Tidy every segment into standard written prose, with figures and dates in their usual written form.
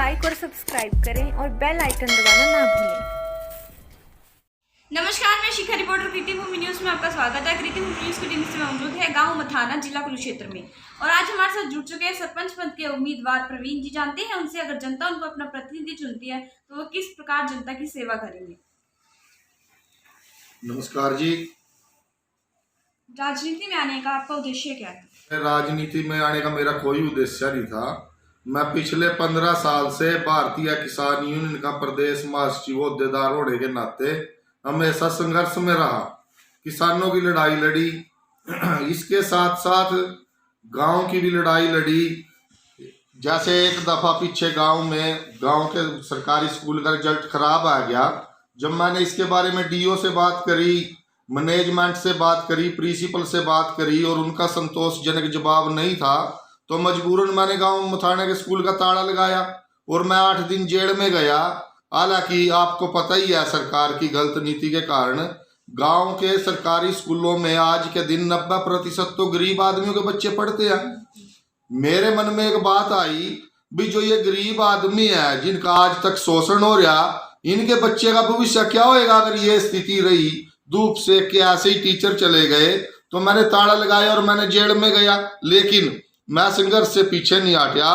Like और subscribe करें और बेल आइकन दबाना ना भूलें। नमस्कार, मैं शिखा रिपोर्टर कृति भूमि न्यूज़ में आपका स्वागत है। कृति भूमि न्यूज़ की टीम से मौजूद है गांव मथाना, जिला कुरुक्षेत्र में, और आज हमारे साथ जुड़ चुके हैं सरपंच पद के उम्मीदवार प्रवीण जी। जानते हैं उनसे, अगर जनता उनको अपना प्रतिनिधि चुनती है तो वो किस प्रकार जनता की सेवा करेंगे। नमस्कार जी। राजनीति में आने का आपका उद्देश्य क्या है? राजनीति में आने का मेरा कोई उद्देश्य नहीं था। मैं पिछले 15 साल से भारतीय किसान यूनियन का प्रदेश महासचिव होद्देदार होने के नाते हमेशा संघर्ष में रहा, किसानों की लड़ाई लड़ी, इसके साथ साथ गांव की भी लड़ाई लड़ी। जैसे एक दफा पीछे गांव के सरकारी स्कूल का रिजल्ट खराब आ गया। जब मैंने इसके बारे में डीओ से बात करी, मैनेजमेंट से बात करी, प्रिंसिपल से बात करी और उनका संतोषजनक जवाब नहीं था, तो मजबूरन मैंने गांव मथाना के स्कूल का ताला लगाया और मैं 8 दिन जेल में गया। हालांकि आपको पता ही है, सरकार की गलत नीति के कारण गांव के सरकारी स्कूलों में आज के दिन 90% तो गरीब आदमियों के बच्चे पढ़ते हैं। मेरे मन में एक बात आई भी, जो ये गरीब आदमी है जिनका आज तक शोषण हो रहा, इनके बच्चे का भविष्य क्या होएगा अगर ये स्थिति रही। धूप से के ऐसे ही टीचर चले गए, तो मैंने ताला लगाया और मैंने जेल में गया। लेकिन मैं संघर्ष से पीछे नहीं हटा।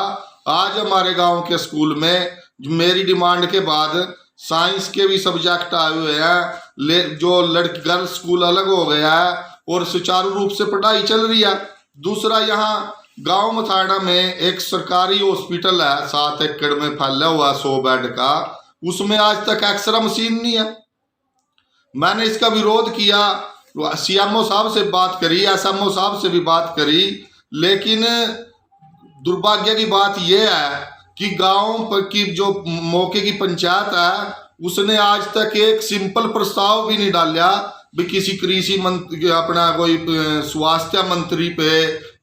आज हमारे गांव के स्कूल में मेरी डिमांड के बाद साइंस के भी सब्जेक्ट आए हुए हैं, जो लड़की गर्ल्स स्कूल अलग हो गया है और सुचारू रूप से पढ़ाई चल रही है। दूसरा, यहाँ गांव मथाना में एक सरकारी हॉस्पिटल है, 7 एकड़ में फैला हुआ 100 बेड का, उसमें आज तक एक्सरे मशीन नहीं है। मैंने इसका विरोध किया, सीएमओ साहब से बात करी, एसएमओ साहब से भी बात करी, लेकिन दुर्भाग्य की बात यह है कि गांव की जो मौके की पंचायत है उसने आज तक एक सिंपल प्रस्ताव भी नहीं डाला भी किसी कृषि मंत्री, अपना कोई स्वास्थ्य मंत्री पे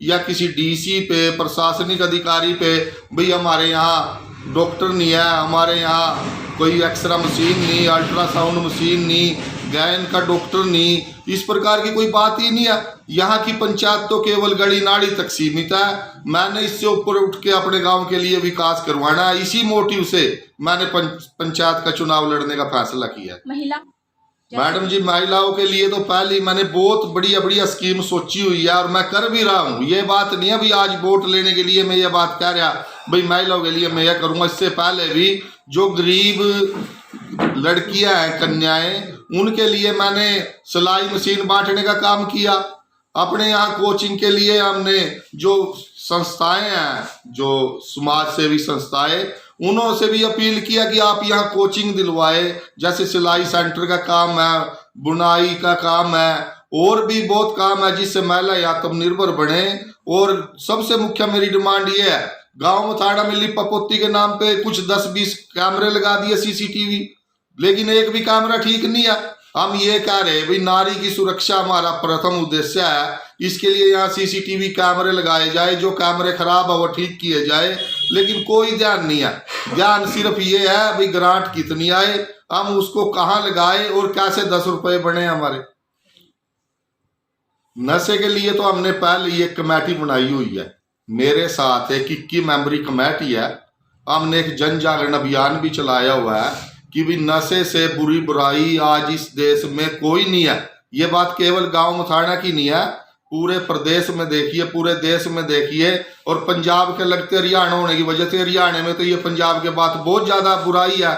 या किसी डीसी पे, प्रशासनिक अधिकारी पे, भाई हमारे यहाँ डॉक्टर नहीं है, हमारे यहाँ कोई एक्सरे मशीन नहीं, अल्ट्रासाउंड मशीन नहीं, गायन का डॉक्टर नहीं, इस प्रकार की कोई बात ही नहीं है। यहाँ की पंचायत तो केवल गली नाड़ी तक सीमित है। मैंने इससे ऊपर उठ के अपने गांव के लिए विकास करवाना है। इसी मोटिव से मैंने पंचायत का चुनाव लड़ने का फैसला किया। महिला मैडम जी, महिलाओं के लिए तो पहले मैंने बहुत बढ़िया बढ़िया स्कीम सोची हुई है और मैं कर भी रहा हूँ। ये बात नहीं है भी आज वोट लेने के लिए मैं ये बात कह रहा भाई महिलाओं के लिए मैं यह करूँगा। इससे पहले भी जो गरीब लड़कियां हैं, कन्याएं, उनके लिए मैंने सिलाई मशीन बांटने का काम किया। अपने यहाँ कोचिंग के लिए हमने जो संस्थाएं हैं, जो समाज सेवी संस्थाएं, उन्होंने भी अपील किया कि आप यहाँ कोचिंग दिलवाए। जैसे सिलाई सेंटर का काम है, बुनाई का काम है, और भी बहुत काम है जिससे महिला आत्मनिर्भर बने। और सबसे मुख्य मेरी डिमांड ये है, गांव मथाना में लिपापोती के नाम पे कुछ 10-20 कैमरे लगा दिए सीसीटीवी, लेकिन एक भी कैमरा ठीक नहीं है। हम ये कह रहे हैं भाई नारी की सुरक्षा हमारा प्रथम उद्देश्य है, इसके लिए यहाँ सीसीटीवी कैमरे लगाए जाए, जो कैमरे खराब है वो ठीक किए जाए, लेकिन कोई ध्यान नहीं है। ध्यान सिर्फ ये है भाई ग्रांट कितनी आए, हम उसको कहाँ लगाए और कैसे 10 रुपए बने हमारे। नशे के लिए तो हमने पहले ये कमेटी बनाई हुई है, मेरे साथ एक 21 मेंबरी कमेटी है। हमने एक जन जागरण अभियान भी चलाया हुआ है कि भी नशे से बुरी बुराई आज इस देश में कोई नहीं है। ये बात केवल गांव मथाना की नहीं है, पूरे प्रदेश में देखिए, पूरे देश में देखिए। और पंजाब के लगते हरियाणा होने की वजह से हरियाणा में तो ये पंजाब के बाद बहुत ज्यादा बुराई है।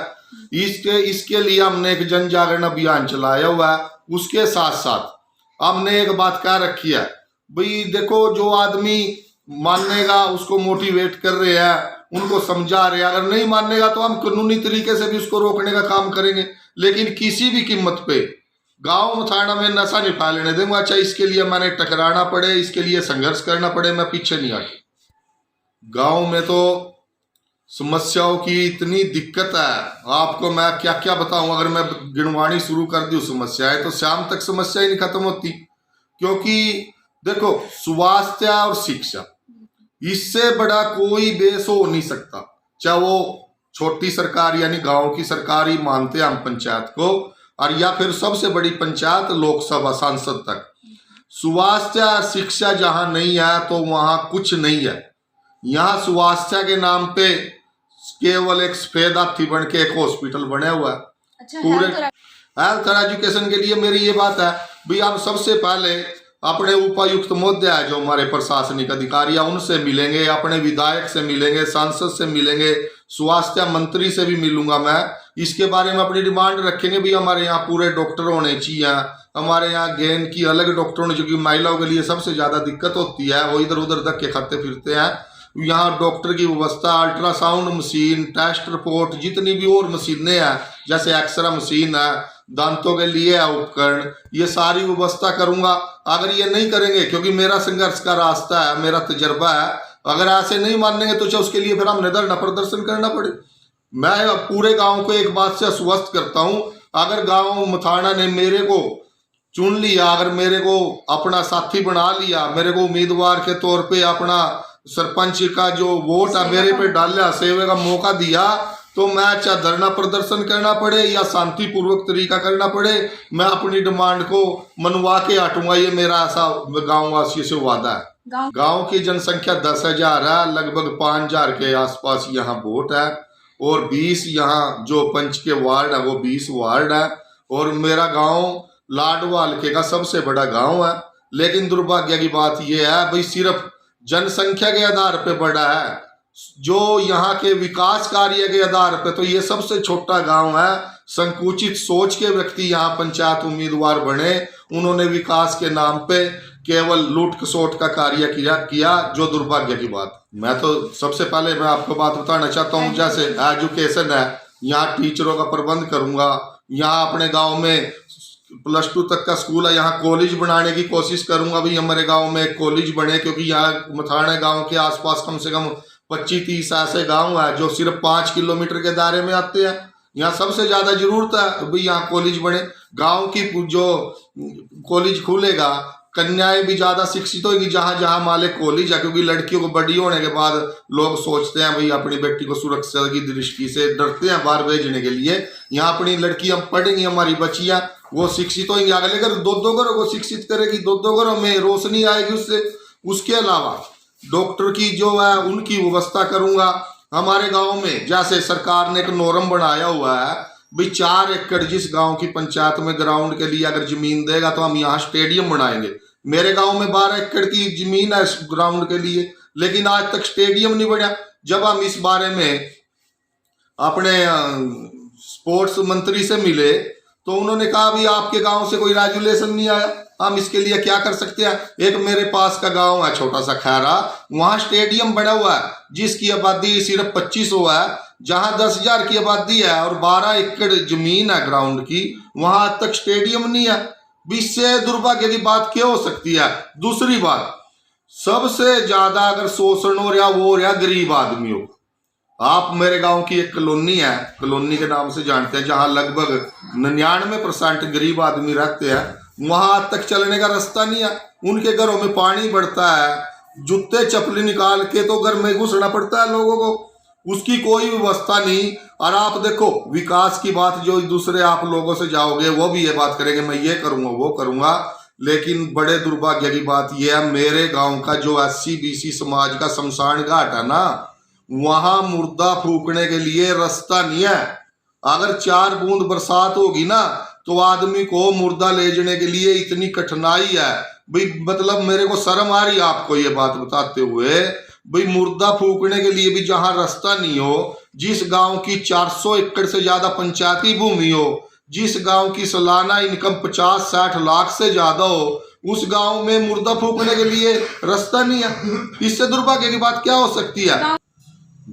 इसके लिए हमने एक जन जागरण अभियान चलाया हुआ है। उसके साथ साथ हमने एक बात कह रखी है भाई, देखो जो आदमी मानेगा उसको मोटिवेट कर रहे हैं, उनको समझा रहे हैं। अगर नहीं मानेगा तो हम कानूनी तरीके से भी उसको रोकने का काम करेंगे, लेकिन किसी भी कीमत पे गांव मथाना में नशा नहीं फैलने देंगे। अच्छा, इसके लिए मैंने टकराना पड़े, इसके लिए संघर्ष करना पड़े, मैं पीछे नहीं हटी। गांव में तो समस्याओं की इतनी दिक्कत है, आपको मैं क्या क्या बताऊं। अगर मैं गिनवानी शुरू कर दूं समस्याएं तो शाम तक समस्या ही नहीं खत्म होती। क्योंकि देखो, स्वास्थ्य और शिक्षा, इससे बड़ा कोई बेस हो नहीं सकता। चाहे वो छोटी सरकार यानी गांव की सरकार ही मानते हैं हम पंचायत को, और या फिर सबसे बड़ी पंचायत लोकसभा सांसद तक। स्वास्थ्य और शिक्षा जहां नहीं है तो वहां कुछ नहीं है। यहाँ स्वास्थ्य के नाम पे केवल एक सफेद हाथी बन के एक हॉस्पिटल बना हुआ है। अच्छा, पूरे हेल्थ और एजुकेशन के लिए मेरी ये बात है भाई, आप सबसे पहले अपने उपायुक्त महोदय है जो हमारे प्रशासनिक अधिकारी है उनसे मिलेंगे, अपने विधायक से मिलेंगे, सांसद से मिलेंगे, स्वास्थ्य मंत्री से भी मिलूंगा मैं। इसके बारे में अपनी डिमांड रखेंगे भी हमारे यहाँ पूरे डॉक्टर होने चाहिए। हमारे यहाँ गेन की अलग डॉक्टर होने, जो कि महिलाओं के लिए सबसे ज़्यादा दिक्कत होती है, वो इधर उधर धक्के खाते फिरते हैं। यहाँ डॉक्टर की व्यवस्था, अल्ट्रासाउंड मशीन, टेस्ट रिपोर्ट, जितनी भी और मशीनें हैं जैसे एक्सरे मशीन है, दांतों के लिए है उपकरण, ये सारी व्यवस्था करूंगा। अगर ये नहीं करेंगे, क्योंकि मेरा संघर्ष का रास्ता है, मेरा तजर्बा है, अगर ऐसे नहीं मानेंगे तो उसके लिए फिर हमने धरना प्रदर्शन करना पड़े। मैं पूरे गांव को एक बात से आश्वस्त करता हूं, अगर गांव मथाना ने मेरे को चुन लिया, अगर मेरे को अपना साथी बना लिया, मेरे को उम्मीदवार के तौर पे अपना सरपंच का जो वोट है मेरे पे डाला, सेवे का मौका दिया, तो मैं चाहे धरना प्रदर्शन करना पड़े या शांतिपूर्वक तरीका करना पड़े, मैं अपनी डिमांड को मनवा के हटूंगा। ये मेरा ऐसा गाँव वासियों से वादा है। गांव की जनसंख्या 10,000 है, लगभग 5,000 के आसपास यहाँ वोट है, और 20 यहाँ जो पंच के वार्ड है वो 20 वार्ड है, और मेरा गांव लाडवालके का सबसे बड़ा गांव है। लेकिन दुर्भाग्य की बात यह है भाई, सिर्फ जनसंख्या के आधार पे बड़ा है, जो यहाँ के विकास कार्य के आधार पे तो ये सबसे छोटा गांव है। संकुचित सोच के व्यक्ति यहाँ पंचायत उम्मीदवार बने, उन्होंने विकास के नाम पे केवल लूट खसोट का कार्य किया, जो दुर्भाग्य की बात। मैं तो सबसे पहले मैं आपको बात बताना चाहता हूँ, जैसे एजुकेशन है, यहाँ टीचरों का प्रबंध करूंगा, यहाँ अपने गाँव में +2 तक का स्कूल है, यहाँ कॉलेज बनाने की कोशिश करूंगा भाई, हमारे गांव में एक कॉलेज बने, क्योंकि यहाँ मथाना गांव के आसपास कम से कम 25-30 ऐसे गांव है जो सिर्फ 5 किलोमीटर के दायरे में आते हैं। यहाँ सबसे ज्यादा जरूरत है भाई यहाँ कॉलेज बने। गांव की जो कॉलेज खुलेगा, कन्याएं भी ज्यादा शिक्षित होगी जहां जहां माले कॉलेज है, क्योंकि लड़कियों को बड़ी होने के बाद लोग सोचते हैं भाई अपनी बेटी को सुरक्षा की दृष्टि से डरते हैं बाहर भेजने के लिए। यहाँ अपनी लड़कियां पढ़ेंगी, हमारी बच्चियां वो शिक्षित होंगी, अगले घर 2-2 घरों को शिक्षित करेगी, 2-2 घरों में रोशनी आएगी उससे। उसके अलावा डॉक्टर की जो है उनकी व्यवस्था करूंगा। हमारे गांव में जैसे सरकार ने एक नॉर्म बनाया हुआ है भाई, 4 एकड़ जिस गांव की पंचायत में ग्राउंड के लिए अगर जमीन देगा तो हम यहाँ स्टेडियम बनाएंगे। मेरे गांव में 12 एकड़ की जमीन है ग्राउंड के लिए, लेकिन आज तक स्टेडियम नहीं बना। जब हम इस बारे में अपने स्पोर्ट्स मंत्री से मिले तो उन्होंने कहा भी आपके गांव से कोई रेजुलेशन नहीं आया, हम इसके लिए क्या कर सकते हैं। एक मेरे पास का गांव है छोटा सा खैरा, वहां स्टेडियम बना हुआ है जिसकी आबादी सिर्फ 2500 है, जहां 10,000 की आबादी है और 12 एकड़ जमीन है ग्राउंड की, वहां तक स्टेडियम नहीं है। इससे दुर्भाग्य की बात क्या हो सकती है। दूसरी बात, सबसे ज्यादा अगर शोषण हो रहा वो हो रहा गरीब आदमियों को। आप मेरे गांव की एक कॉलोनी है, कॉलोनी के नाम से जानते हैं, जहां लगभग 99% गरीब आदमी रहते हैं, वहां आज तक चलने का रास्ता नहीं है। उनके घरों में पानी बढ़ता है, जूते चप्पल निकाल के तो घर में घुसना पड़ता है लोगों को, उसकी कोई व्यवस्था नहीं। और आप देखो विकास की बात जो दूसरे आप लोगों से जाओगे वो भी ये बात करेंगे मैं ये करूंगा वो करूंगा, लेकिन बड़े दुर्भाग्य की बात यह है मेरे गांव का जो SC-BC समाज का शमशान घाट है ना, वहां मुर्दा फूकने के लिए रास्ता नहीं है। अगर 4 बूंद बरसात होगी ना तो आदमी को मुर्दा ले जाने के लिए इतनी कठिनाई है भाई, मतलब मेरे को शर्म आ रही है आपको ये बात बताते हुए भाई। मुर्दा फूकने के लिए भी जहां रास्ता नहीं हो, जिस गांव की 400 एकड़ से ज्यादा पंचायती भूमि हो, जिस गांव की सालाना इनकम 50-60 लाख से ज्यादा हो, उस गांव में मुर्दा फूकने के लिए रास्ता नहीं है। इससे दुर्भाग्य की बात क्या हो सकती है।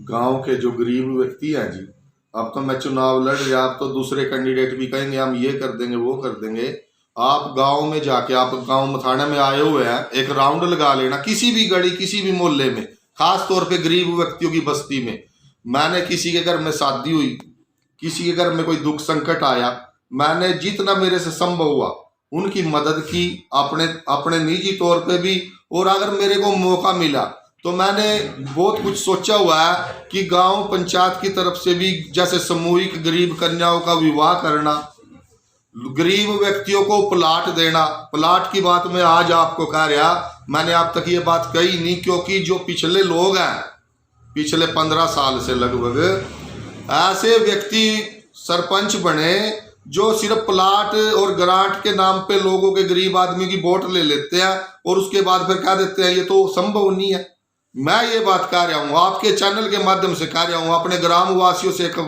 गांव के जो गरीब व्यक्ति हैं जी, अब तो मैं चुनाव लड़ रहा, आप तो दूसरे कैंडिडेट भी कहेंगे हम ये कर देंगे वो कर देंगे। आप गांव में जाके, आप गांव मथाना में आए हुए हैं, एक राउंड लगा लेना किसी भी गली किसी भी मोहल्ले में, खास तौर पे गरीब व्यक्तियों की बस्ती में। मैंने किसी के घर में शादी हुई, किसी के घर में कोई दुख संकट आया, मैंने जितना मेरे से संभव हुआ उनकी मदद की, अपने निजी तौर पे भी। और अगर मेरे को मौका मिला तो मैंने बहुत कुछ सोचा हुआ है कि गांव पंचायत की तरफ से भी जैसे सामूहिक गरीब कन्याओं का विवाह करना, गरीब व्यक्तियों को प्लाट देना। प्लाट की बात मैं आज आपको कह रहा, मैंने आप तक ये बात कही नहीं, क्योंकि जो पिछले लोग हैं पिछले 15 साल से लगभग ऐसे व्यक्ति सरपंच बने जो सिर्फ प्लाट और ग्रांट के नाम पे लोगों के, गरीब आदमी की वोट ले लेते हैं और उसके बाद फिर कह देते हैं ये तो संभव नहीं है। मैं ये बात कह रहा हूँ, आपके चैनल के माध्यम से कह रहा हूँ, अपने ग्राम वासियों से एक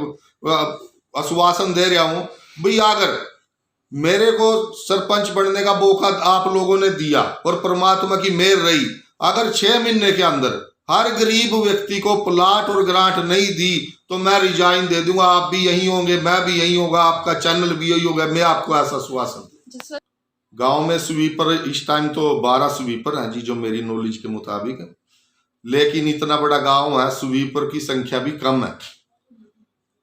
आश्वासन दे रहा हूँ, भाई अगर मेरे को सरपंच बनने का मौका आप लोगों ने दिया और परमात्मा की मेहर रही, अगर 6 महीने के अंदर हर गरीब व्यक्ति को प्लाट और ग्रांट नहीं दी तो मैं रिजाइन दे दूंगा। आप भी यही होंगे, मैं भी यही होगा, आपका चैनल भी यही होगा। मैं आपको ऐसा आश्वासन। गांव में स्वीपर इस टाइम तो 12 स्वीपर हैं जी, जो मेरी नॉलेज के मुताबिक है, लेकिन इतना बड़ा गांव है, स्वीपर की संख्या भी कम है।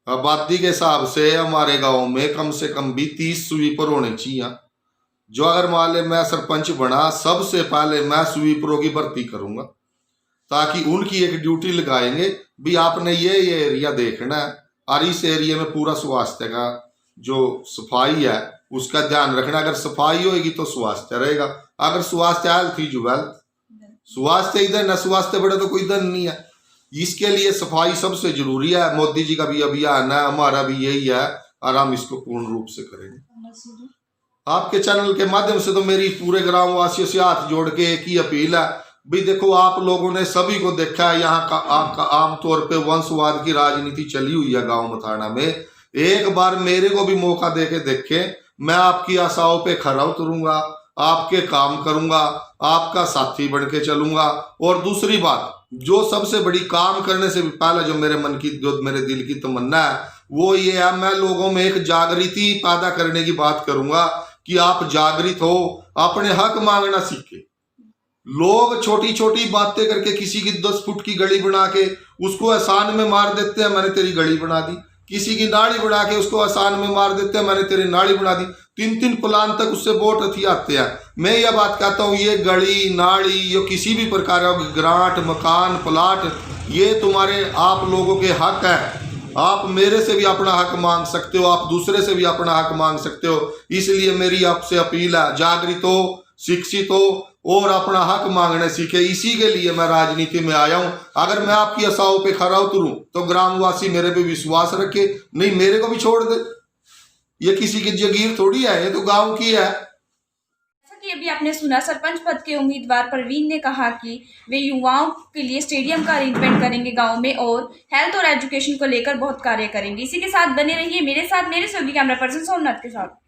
आबादी के हिसाब से हमारे गांव में कम से कम भी 30 स्वीपर होने चाहिए। जो अगर मान ले मैं सरपंच बना, सबसे पहले मैं स्वीपरों की भर्ती करूंगा, ताकि उनकी एक ड्यूटी लगाएंगे भी आपने ये एरिया देखना है और इस एरिया में पूरा स्वास्थ्य का जो सफाई है उसका ध्यान रखना। अगर सफाई होगी तो स्वास्थ्य रहेगा, अगर स्वास्थ्य हेल्थ इज वेल्थ, स्वास्थ्य इधर न स्वास्थ्य बड़े तो कोई धन नहीं है। इसके लिए सफाई सबसे जरूरी है। मोदी जी का भी अभियान है, हमारा भी यही है और हम इसको पूर्ण रूप से करेंगे। आपके चैनल के माध्यम से तो मेरी पूरे ग्राम वासियों से हाथ जोड़ के एक ही अपील है, भी देखो आप लोगों ने सभी को देखा है, यहाँ का आपका आमतौर पे वंशवाद की राजनीति चली हुई है गांव मथाना में। एक बार मेरे को भी मौका दे के देखे, मैं आपकी आशाओं पे खरा उतरूंगा, आपके काम करूंगा, आपका साथी बन के चलूंगा। और दूसरी बात, जो सबसे बड़ी काम करने से भी पहले जो मेरे मन की, जो मेरे दिल की तमन्ना है वो ये है, मैं लोगों में एक जागृति पैदा करने की बात करूंगा कि आप जागृत हो, अपने हक मांगना सीखे। लोग छोटी छोटी बातें करके किसी की 10 फुट की गली बना के उसको आसान में मार देते हैं, मैंने तेरी गली बना दी। किसी की नाली बना के उसको आसान में मार देते हैं, मैंने तेरी नाली बना दी। 3-3 प्लान तक उससे वोट अथी आते हैं। मैं यह बात कहता हूँ, ये गली नाली ये किसी भी प्रकार का ग्रांट, मकान, प्लाट, ये तुम्हारे आप लोगों के हक है। आप मेरे से भी अपना हक मांग सकते हो, आप दूसरे से भी अपना हक मांग सकते हो। इसलिए मेरी आपसे अपील है, जागृत हो, शिक्षित हो और अपना हक मांगने सीखे। इसी के लिए मैं राजनीति में आया हूं। अगर मैं आपकी आशाओं पे खरा उतरूं तो ग्रामवासी मेरे पे विश्वास रखे, नहीं मेरे को भी छोड़ दे। ये किसी की जागीर थोड़ी है, ये तो गांव की है। जैसा कि अभी आपने सुना, सरपंच पद के उम्मीदवार प्रवीण ने कहा कि वे युवाओं के लिए स्टेडियम का अरेंजमेंट करेंगे गांव में और हेल्थ और एजुकेशन को लेकर बहुत कार्य करेंगे। इसी के साथ बने रहिए मेरे साथ, मेरे सभी कैमरा पर्सन सोमनाथ के साथ।